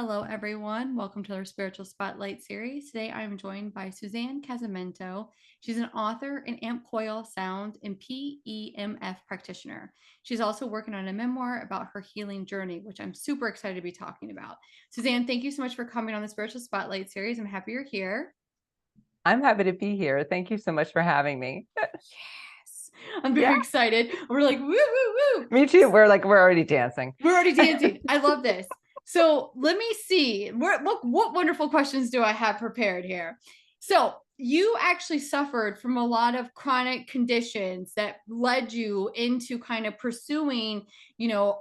Hello, everyone. Welcome to our Spiritual Spotlight series. Today, I'm joined by Suzanne Casamento. She's an author, an amp coil sound, and PEMF practitioner. She's also working on a memoir about her healing journey, which I'm super excited to be talking about. Suzanne, thank you so much for coming on the Spiritual Spotlight series. I'm happy you're here. I'm happy to be here. Thank you so much for having me. Yes, I'm Yeah, very excited. We're like, woo, woo, woo. me too. We're already dancing. We're already dancing. I love this. So let me see. What wonderful questions do I have prepared here? So you actually suffered from a lot of chronic conditions that led you into kind of pursuing,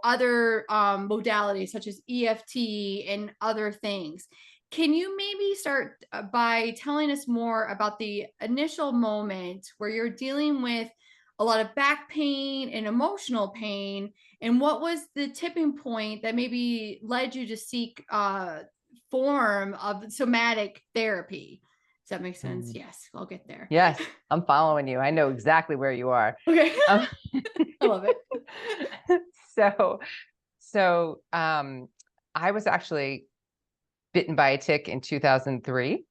other modalities such as EFT and other things. Can you maybe start by telling us more about the initial moment where you're dealing with a lot of back pain and emotional pain, and what was the tipping point that maybe led you to seek a form of somatic therapy? Does that make sense? Mm. Yes, I'll get there. Yes, I'm following you. I know exactly where you are. Okay. Um, I love it. so, so I was actually bitten by a tick in 2003,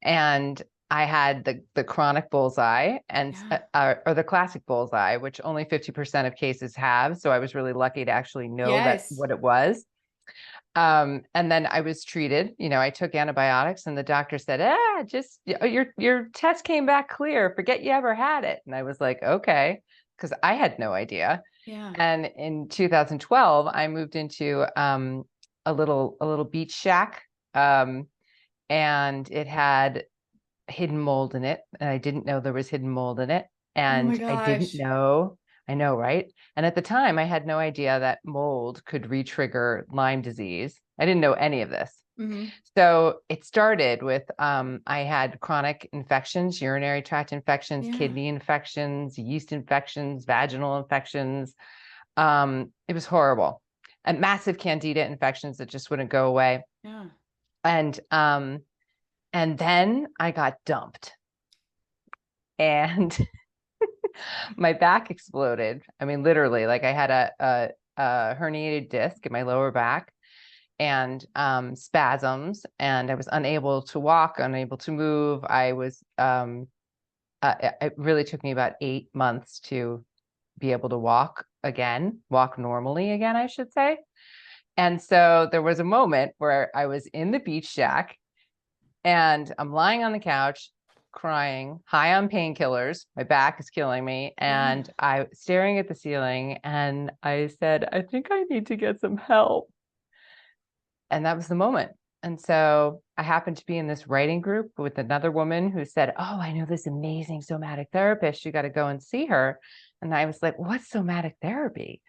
and I had the chronic bullseye and Yeah. or the classic bullseye, which only 50% of cases have. So I was really lucky to actually know that Yes. what it was. And then I was treated, I took antibiotics and the doctor said, just your test came back clear. Forget you ever had it. And I was like, okay, because I had no idea. Yeah. And in 2012, I moved into a little beach shack. Um, and it had hidden mold in it. And I didn't know there was hidden mold in it. Oh my And gosh. I know, right? And at the time, I had no idea that mold could re-trigger Lyme disease. I didn't know any of this. Hmm. So it started with I had chronic infections, urinary tract infections, Yeah. kidney infections, yeast infections, vaginal infections. It was horrible. And massive candida infections that just wouldn't go away. Yeah. And and then I got dumped. And my back exploded. I mean, literally, like I had a herniated disc in my lower back and spasms, and I was unable to walk, unable to move. It really took me about 8 months to be able to walk normally again, I should say. And so there was a moment where I was in the beach shack and I'm lying on the couch crying, high on painkillers. My back is killing me. Yeah. And I staring at the ceiling and I said, I think I need to get some help. And that was the moment. And so I happened to be in this writing group with another woman who said, oh, I know this amazing somatic therapist. You got to go and see her. And I was like, what's somatic therapy?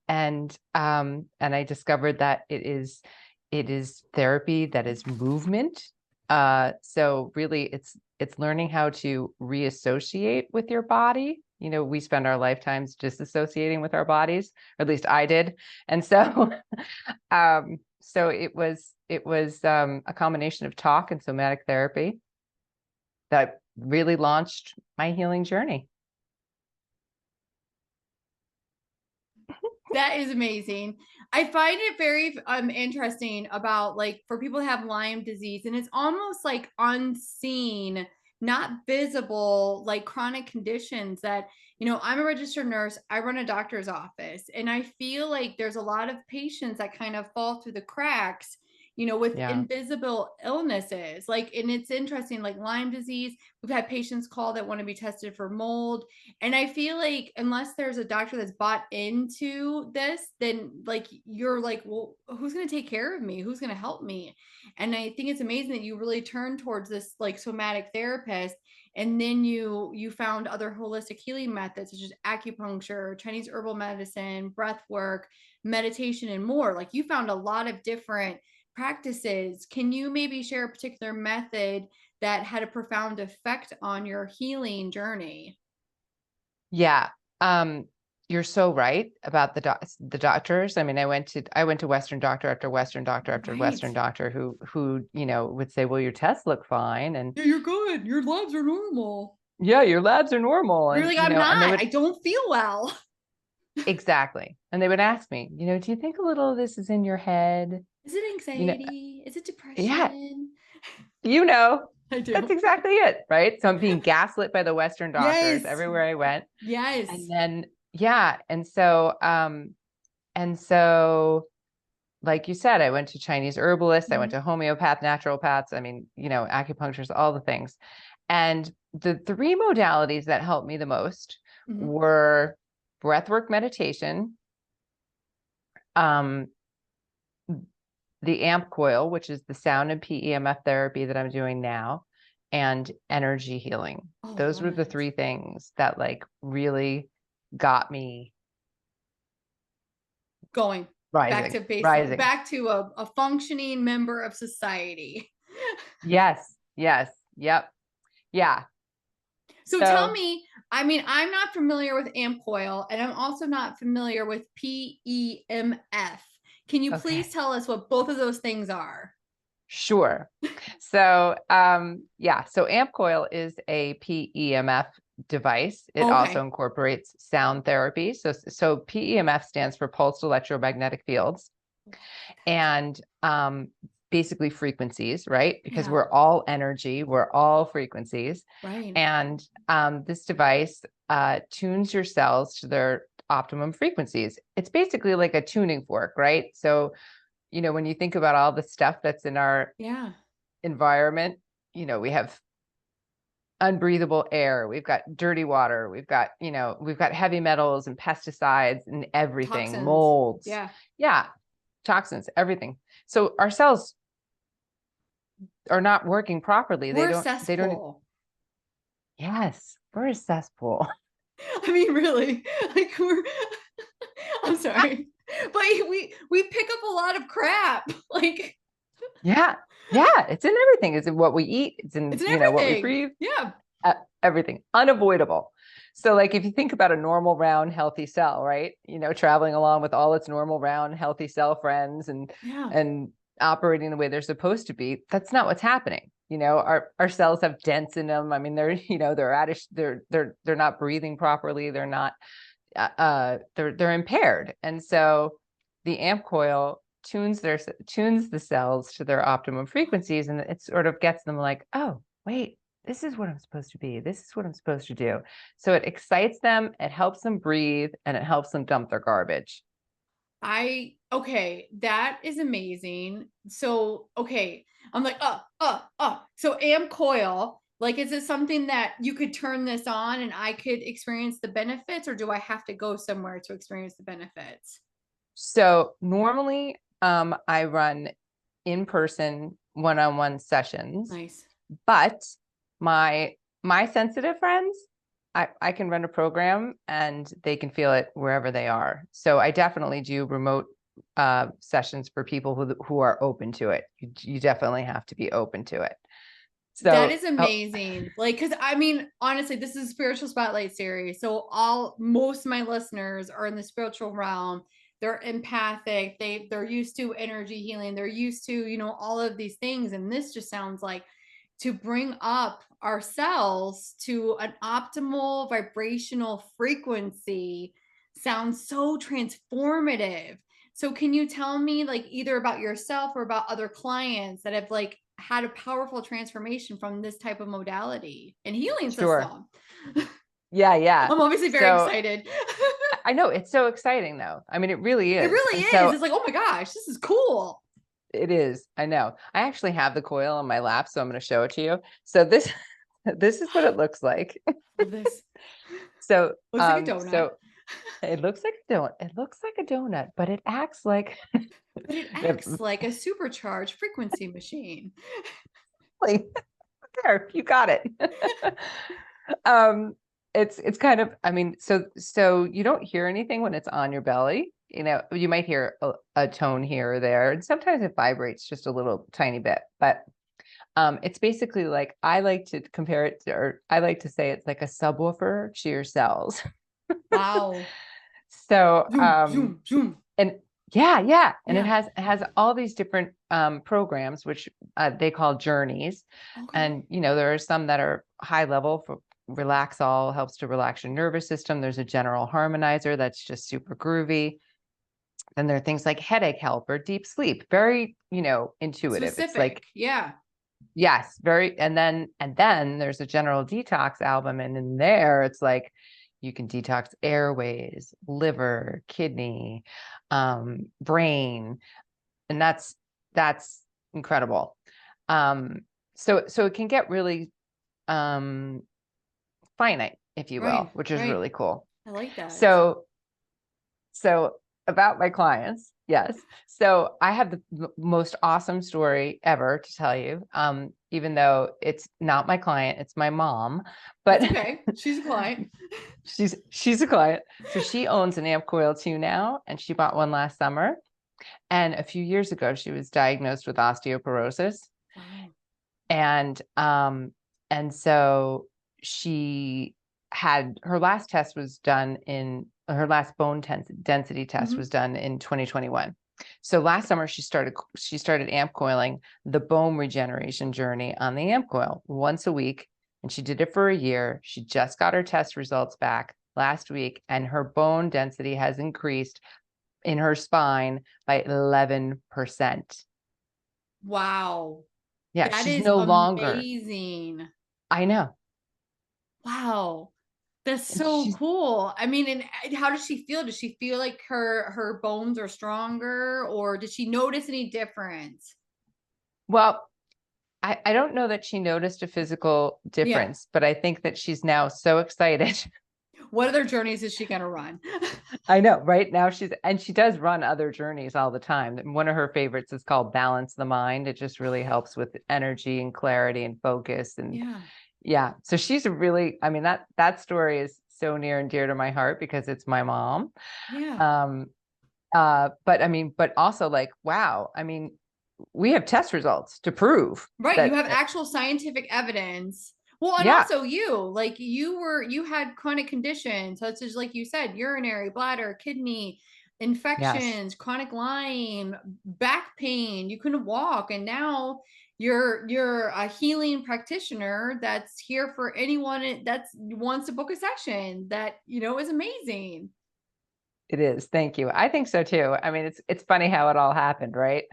And I discovered that it is therapy that is movement. So really it's learning how to reassociate with your body. We spend our lifetimes disassociating with our bodies, or at least I did. And so so it was a combination of talk and somatic therapy that really launched my healing journey. That is amazing. I find it very interesting about, like, for people who have Lyme disease, and it's almost like unseen, not visible, like chronic conditions that, I'm a registered nurse, I run a doctor's office, and I feel like there's a lot of patients that kind of fall through the cracks, with Yeah. invisible illnesses. Like, and it's interesting, like Lyme disease, we've had patients call that want to be tested for mold. And I feel like unless there's a doctor that's bought into this, then like you're like, well, who's going to take care of me? Who's going to help me? And I think it's amazing that you really turned towards this like somatic therapist, and then you found other holistic healing methods such as acupuncture, Chinese herbal medicine, breath work, meditation, and more. Like, you found a lot of different practices. Can you maybe share a particular method that had a profound effect on your healing journey? Yeah. Um, you're so right about the doctors. I mean, I went to Western doctor after Western doctor after Right. Western doctor who would say, well, your tests look fine. And Yeah, you're good. Your labs are normal. yeah, your labs are normal. You're And, like, I'm and they not. would I don't feel well. exactly. And they would ask me, do you think a little of this is in your head? Is it You know, anxiety? Is it yeah, depression? you know, I that's do. exactly it, right? So I'm being gaslit by the Western doctors Yes. everywhere I went. And Yes. then, yeah. And so, like you said, I went to Chinese herbalists, I went Mhm. to homeopath, naturopaths, I mean, acupuncturists, all the things. And the three modalities that helped me the most Mhm. were breathwork meditation, um, the amp coil, which is the sound and PEMF therapy that I'm doing now, and energy healing. Oh, I Those love were the it. three things that like really got me Going back rising, to basic, rising. back to a functioning member of society. Yes, yes, yep, yeah. So tell So me, I mean, I'm not familiar with amp coil and I'm also not familiar with PEMF. Can you please okay, tell us what both of those things are? sure. So yeah, so amp coil is a PEMF device. It also Okay. incorporates sound therapy. So PEMF stands for pulsed electromagnetic fields. And basically frequencies, right? Because Yeah. we're all energy, we're all frequencies. Right. And this device tunes your cells to their optimum frequencies. It's basically like a tuning fork, right? So, when you think about all the stuff that's in our Yeah. environment, we have unbreathable air, we've got dirty water, we've got heavy metals and pesticides and everything, Toxins. molds. Yeah. Yeah, toxins, everything. So our cells are not working properly. They We're a don't, cesspool. yes, we're a cesspool. I mean, really, like we're, I'm sorry, but we pick up a lot of crap. Like Yeah. Yeah. It's in everything. It's in what we eat. It's in, it's in what we everything. breathe, Yeah. everything unavoidable. So like, if you think about a normal round, healthy cell, right? Traveling along with all its normal round, healthy cell friends Yeah. and operating the way they're supposed to be, that's not what's happening. Our cells have dents in them. I mean, they're not breathing properly. They're not, they're impaired. And so the amp coil tunes the cells to their optimum frequencies, and it sort of gets them like, oh, wait, this is what I'm supposed to be. This is what I'm supposed to do. So it excites them, it helps them breathe, and it helps them dump their garbage. Okay, that is amazing. So, okay, I'm like, So amp coil, like, is it something that you could turn this on and I could experience the benefits, or do I have to go somewhere to experience the benefits? So normally I run in-person one-on-one sessions, Nice. but my sensitive friends, I can run a program and they can feel it wherever they are. So I definitely do remote sessions for people who are open to it. You definitely have to be open to it. That So, is amazing. Like, because I mean, honestly, this is a spiritual spotlight series. So most of my listeners are in the spiritual realm. They're empathic. They're used to energy healing. They're used to, all of these things. And this just sounds like to bring up ourselves to an optimal vibrational frequency sounds so transformative. So can you tell me like either about yourself or about other clients that have like had a powerful transformation from this type of modality and healing sure. system? Yeah, yeah. I'm obviously very So excited. I know it's so exciting though. I mean, it really It is. really And is. so It's like, oh my gosh, this is cool. it is. I know. I actually have the coil on my lap, so I'm going to show it to you. So this this is what it looks like. Love this. So Looks like a donut, it looks like a donut. It looks like a donut, but it acts like but it acts like a supercharged frequency machine. there, you got it. um it's kind of, I mean, so you don't hear anything when it's on your belly. You might hear a tone here or there, and sometimes it vibrates just a little tiny bit, but it's basically like, I like to compare it to, or I like to say it's like a subwoofer to your cells. Wow. So Zoom, zoom, zoom. and yeah, yeah, and it Yeah. has all these different programs, which they call journeys. Okay. And there are some that are high level. For Relaxol helps to relax your nervous system. There's a general harmonizer that's just super groovy. Then there are things like headache help or deep sleep, very, intuitive. It's like, Specific. Yeah. yes, very. And then there's a general detox album. And in there, it's like, you can detox airways, liver, kidney, brain. And that's incredible. So it can get really, finite, if you will, Right. which is Right. really cool. I like that. So about my clients, yes. So I have the most awesome story ever to tell you. Even though it's not my client, it's my mom, but That's okay. She's a client. she's a client. So she owns an amp coil too now, and she bought one last summer. And a few years ago, she was diagnosed with osteoporosis. Wow. And so she had her last test was done in her last bone density test was done in 2021. So last summer she started amp coiling the bone regeneration journey on the amp coil once a week, and she did it for a year. She just got her test results back last week, and her bone density has increased in her spine by 11%. Wow. Yeah, That she's is no longer. amazing. I know. Wow. That's And so she's cool. I mean, and how does she feel? Does she feel like her bones are stronger, or did she notice any difference? well, I don't know that she noticed a physical Yeah. difference, but I think that she's now so excited. What other journeys is she gonna run? I know, right? Now she does run other journeys all the time. And one of her favorites is called Balance the Mind. It just really helps with energy and clarity and focus. And Yeah. yeah, so she's a really, I mean, that story is so near and dear to my heart because it's my mom. Yeah. Um, but I mean, but also like, wow, I mean, we have test results to prove Right. You that, have actual scientific evidence. Well, and yeah, also like you had chronic conditions, such as like you said, urinary, bladder, kidney yes. infections, chronic Lyme, back pain. You couldn't walk, and now you're a healing practitioner that's here for anyone that wants to book a session. That is amazing. It is. Thank you. I think so too. I mean, it's funny how it all happened, right?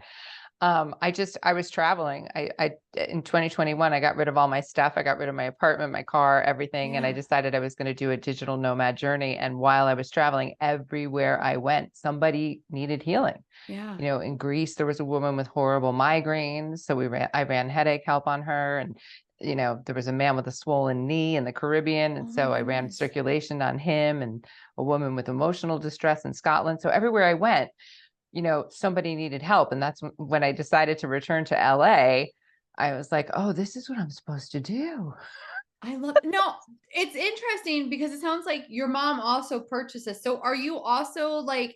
I was traveling. I in 2021, I got rid of all my stuff. I got rid of my apartment, my car, everything, and I Yeah. decided I was going to do a digital nomad journey. And while I was traveling, everywhere I went, somebody needed healing. Yeah. In Greece, there was a woman with horrible migraines, so I ran headache help on her, and there was a man with a swollen knee in the Caribbean, Oh and my so I ran goodness. circulation on him, and a woman with emotional distress in Scotland. So everywhere I went, somebody needed help. And that's when I decided to return to LA. I was like, oh, this is what I'm supposed to do. I love no, it's interesting because it sounds like your mom also purchases. So are you also like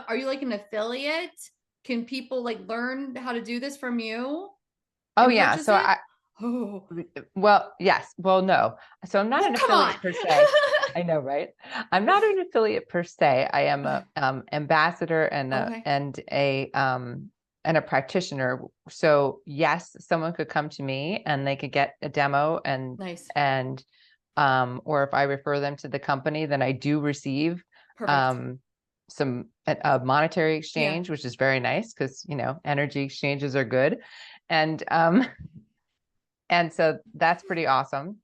are you like an affiliate? Can people like learn how to do this from you Oh and yeah. purchase So it? Oh, well, yes. Well, no. So I'm not well, an come on. affiliate per se. I know, right? I'm not an affiliate per se. I am a ambassador Okay. and a practitioner. So yes, someone could come to me and they could get a demo Nice. and or if I refer them to the company, then I do receive Perfect. um some a monetary Yeah. exchange, which is very nice because energy exchanges are good. And and so that's pretty awesome.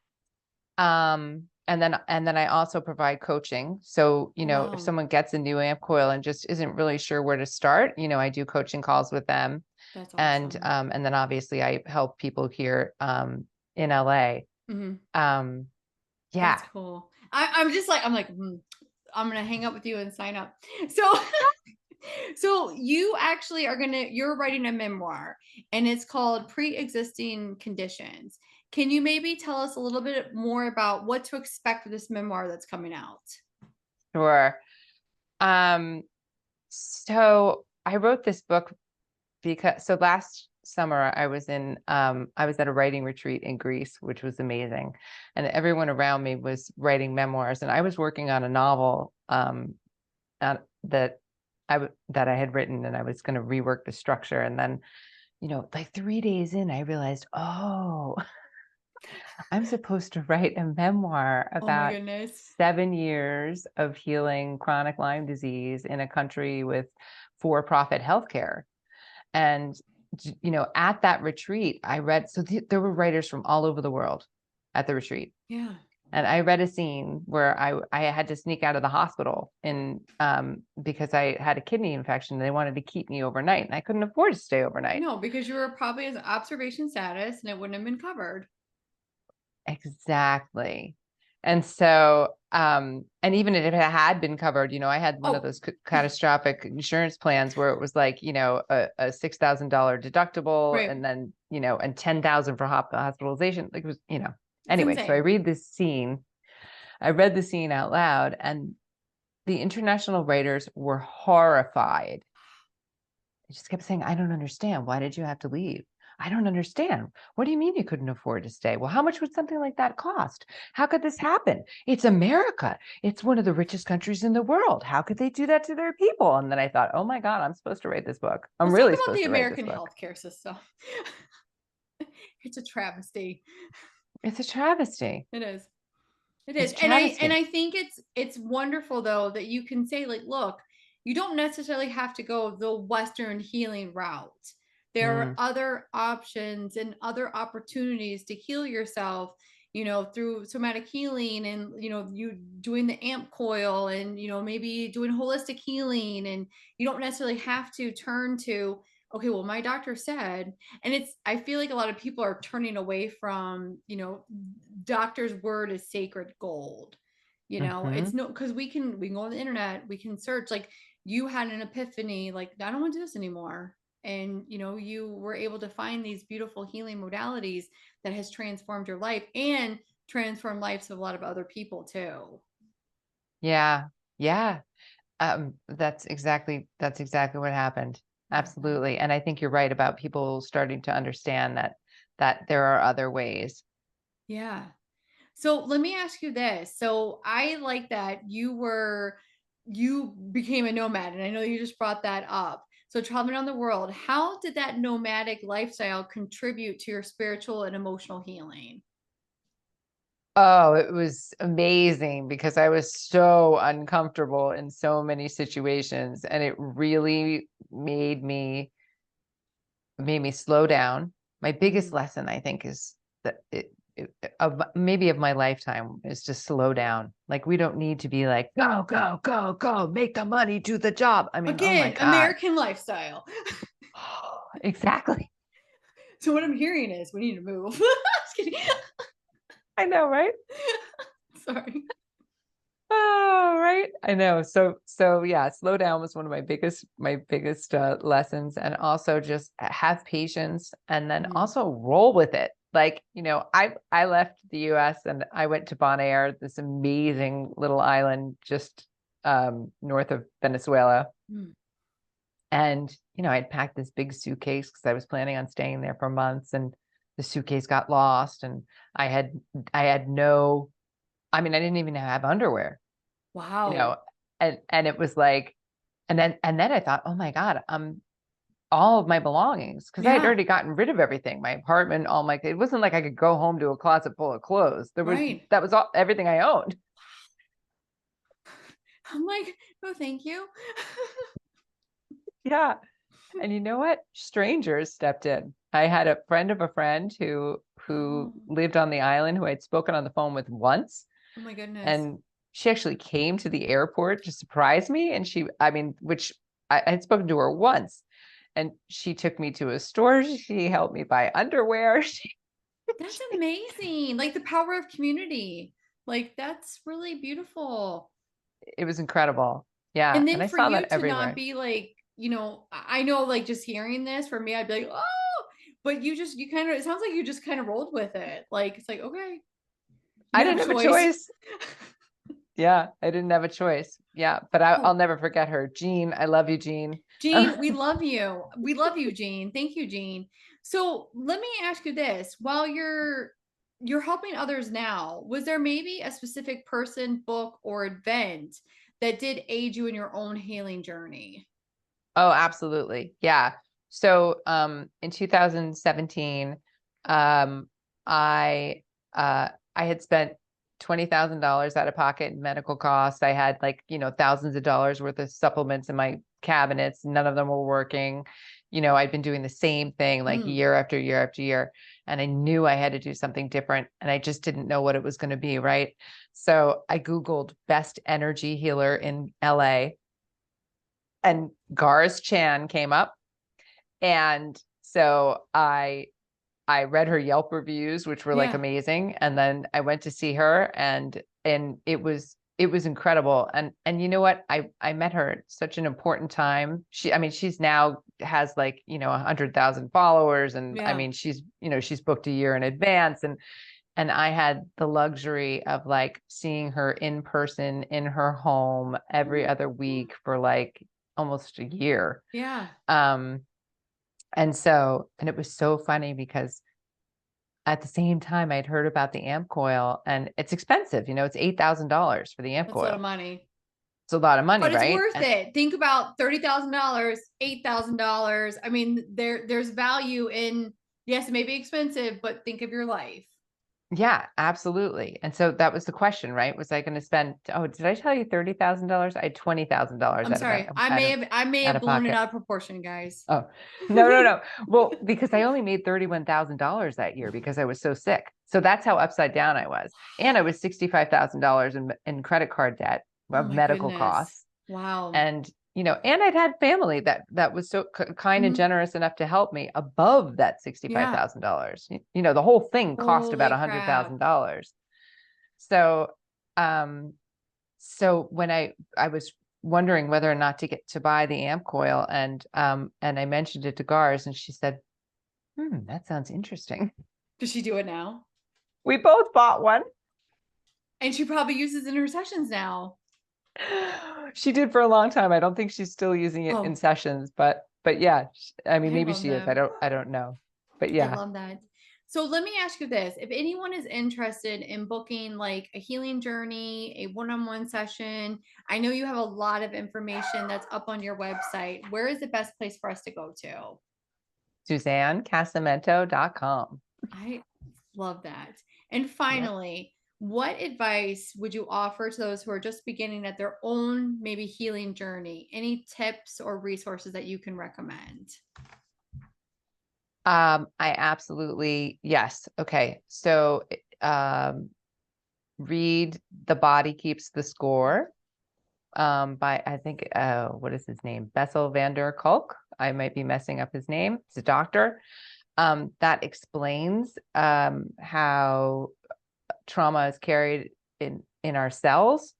And then I also provide coaching. So, Oh, if wow. someone gets a new amp coil and just isn't really sure where to start, I do coaching calls with them. That's And awesome. and then obviously I help people here in LA. Mhm. Um, That's yeah, cool. I'm like, I'm gonna hang up with you and sign up. So so you actually you're writing a memoir and it's called Pre-Existing Conditions. Can you maybe tell us a little bit more about what to expect for this memoir that's coming out? sure. Um, so I wrote this book because last summer I was at a writing retreat in Greece, which was amazing. And everyone around me was writing memoirs, and I was working on a novel that that I had written, and I was going to rework the structure. And then, like 3 days in, I realized, oh, I'm supposed to write a memoir Oh my about goodness. 7 years of healing chronic Lyme disease in a country with for-profit healthcare. And, at that retreat, I read, so there were writers from all over the world at the retreat. Yeah. And I read a scene where I had to sneak out of the hospital because I had a kidney infection. They wanted to keep me overnight, and I couldn't afford to stay overnight. No, because you were probably as observation status and it wouldn't have been covered. Exactly. And so, and even if it had been covered, I had one of Oh, those catastrophic insurance plans where it was like, a $6,000 deductible, right. and then, and 10,000 for hospitalization. Like it was, It's anyway, so I insane. read this scene. I read the scene out loud, and the international writers were horrified. They just kept saying, I don't understand. Why did you have to leave? I don't understand. What do you mean you couldn't afford to stay? Well, how much would something like that cost? How could this happen? It's America. It's one of the richest countries in the world. How could they do that to their people? And then I thought, oh my God, I'm supposed to write this book. I'm Let's talk really about supposed the to write this American book. healthcare system. It's a travesty. It's a travesty. It is. It It's is. a And I travesty. think it's wonderful though that you can say like, look, you don't necessarily have to go the Western healing route. There are Mm, other options and other opportunities to heal yourself, through somatic healing and you doing the amp coil and maybe doing holistic healing, and you don't necessarily have to turn to, okay, well my doctor said. And I feel like a lot of people are turning away from, doctor's word is sacred gold. It's hmm. no, because we can go on the internet, we can search, like you had an epiphany, like I don't want to do this anymore. And you were able to find these beautiful healing modalities that has transformed your life and transformed lives of a lot of other people too. Yeah. Yeah. That's exactly what happened. Yeah. Absolutely. And I think you're right about people starting to understand that there are other ways. Yeah. So let me ask you this. So I like that you became a nomad, and I know you just brought that up. So traveling around the world, how did that nomadic lifestyle contribute to your spiritual and emotional healing? Oh, it was amazing because I was so uncomfortable in so many situations, and it really made me slow down. My biggest Mm. lesson, I think, is that of maybe of my lifetime is to slow down. Like we don't need to be like, go, go, go, go, make the money, do the job. I mean, oh my Again, God. American lifestyle. Exactly. So what I'm hearing is we need to move. Just kidding. I know, right? Sorry. Oh, right. I know. So yeah, slow down was one of my biggest lessons, and also just have patience, and then Mm. also roll with it. Like, I left the US and I went to Bonaire, this amazing little island just north of Venezuela. Mm. And, I'd packed this big suitcase because I was planning on staying there for months, and the suitcase got lost, and I had I had no I mean, I didn't even have underwear, you Wow. know, and it was like, and then I thought, oh my God, all of my belongings, because I had Yeah. already gotten rid of everything, my apartment, it wasn't like I could go home to a closet full of clothes. Right. That was all everything I owned. I'm like, no, thank you. Yeah. And you know what? Strangers stepped in. I had a friend of a friend who Oh, lived on the island who I'd spoken on the phone with once. oh my goodness. And she actually came to the airport to surprise me. And which I had spoken to her once, and she took me to a store. She helped me buy underwear. That's amazing. Like the power of community. Like that's really beautiful. It was incredible. Yeah. And And then I for saw you that to not everywhere. be like, I know like just hearing this for me, I'd be like, oh, but you kind of, it sounds like you just kind of rolled with it. Like, it's like, okay, you I have didn't a have a choice. choice. Yeah, I didn't have a choice. Yeah, but I'll Oh, never forget her. Jean, I love you, Jean. Jean, we love you. We love you, Jean. Thank you, Jean. So let me ask you this. While you're helping others now, was there maybe a specific person, book, or event that did aid you in your own healing journey? Oh, absolutely. Yeah. So, in 2017, um, I I had spent $20,000 out of pocket in medical costs. I had like, thousands of dollars worth of supplements in my cabinets. None of them were working. I'd been doing the same thing like Mm, year after year after year. And I knew I had to do something different. And I just didn't know what it was going to be. Right. So I Googled best energy healer in LA, and Gars Chan came up. And so I read her Yelp reviews, which were like yeah. amazing. And then I went to see her, and it was incredible. And you know what? I met her at such an important time. She's now has like, 100,000 followers. And I Yeah. mean, she's booked a year in advance. And I had the luxury of like seeing her in person in her home every other week for like almost a year. Yeah. Um, and it was so funny because at the same time I'd heard about the amp coil, and it's expensive. It's $8,000 for the amp That's a lot of coil. money. It's a lot of money, But it's right? worth it. Think about $30,000, $8,000. I mean, there's value in, yes, it may be expensive, but think of your life. Yeah, absolutely. And so that was the question, right? Was I going to spend, oh, did I tell you $30,000? I had $20,000 I'm sorry. I may out have of blown it pocket. out of proportion, guys. Oh, no, no, no. Well, because I only made $31,000 that year because I was so sick. So that's how upside down I was. And I was $65,000 in credit card debt Oh of my medical goodness. costs. Wow. And, and I'd had family that was so kind and Mhm. generous enough to help me above that Yeah. $65,000. The whole thing cost about Holy crap. $100,000. So, um, so when I was wondering whether or not to buy the amp coil, and I mentioned it to Gars, and she said, that sounds interesting. Does she do it now? We both bought one. And she probably uses it in her sessions now. She did for a long time. I don't think she's still using it in Oh, sessions, but yeah, I mean, I maybe love she is. that. I don't know, but I yeah. love that. So let me ask you this. If anyone is interested in booking like a healing journey, a one-on-one session, I know you have a lot of information that's up on your website. Where is the best place for us to go to? SuzanneCasamento.com. I love that. And Yep. finally, what advice would you offer to those who are just beginning at their own maybe healing journey? Any tips or resources that you can recommend? I absolutely, yes. Okay. So, read The Body Keeps the Score, by, I think, what is his name? Bessel van der Kolk. I might be messing up his name. He's a doctor. That explains, how trauma is carried in our cells.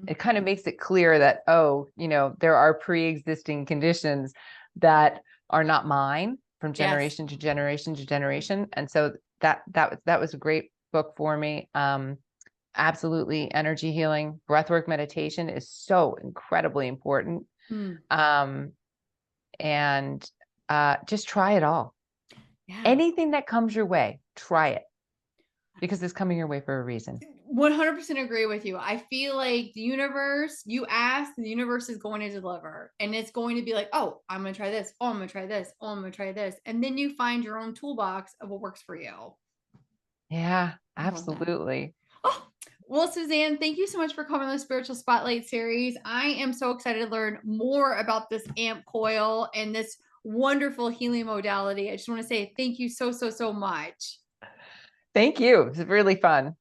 It kind of makes it clear that, oh, there are pre-existing conditions that are not mine from Yes. generation to generation to generation. And so that was a great book for me. Absolutely, energy healing, breathwork meditation is so incredibly important. Mm, Um, and just try it all. yeah. Anything that comes your way, try it, because it's coming your way for a reason. 100% agree with you. I feel like the universe, you ask, the universe is going to deliver. And it's going to be like, oh, I'm going to try this. Oh, I'm going to try this. Oh, I'm going to try this. And then you find your own toolbox of what works for you. Yeah, I love that. absolutely. Oh, well, Suzanne, thank you so much for coming on the Spiritual Spotlight series. I am so excited to learn more about this amp coil and this wonderful healing modality. I just want to say thank you so, so, so much. Thank you. It's really fun.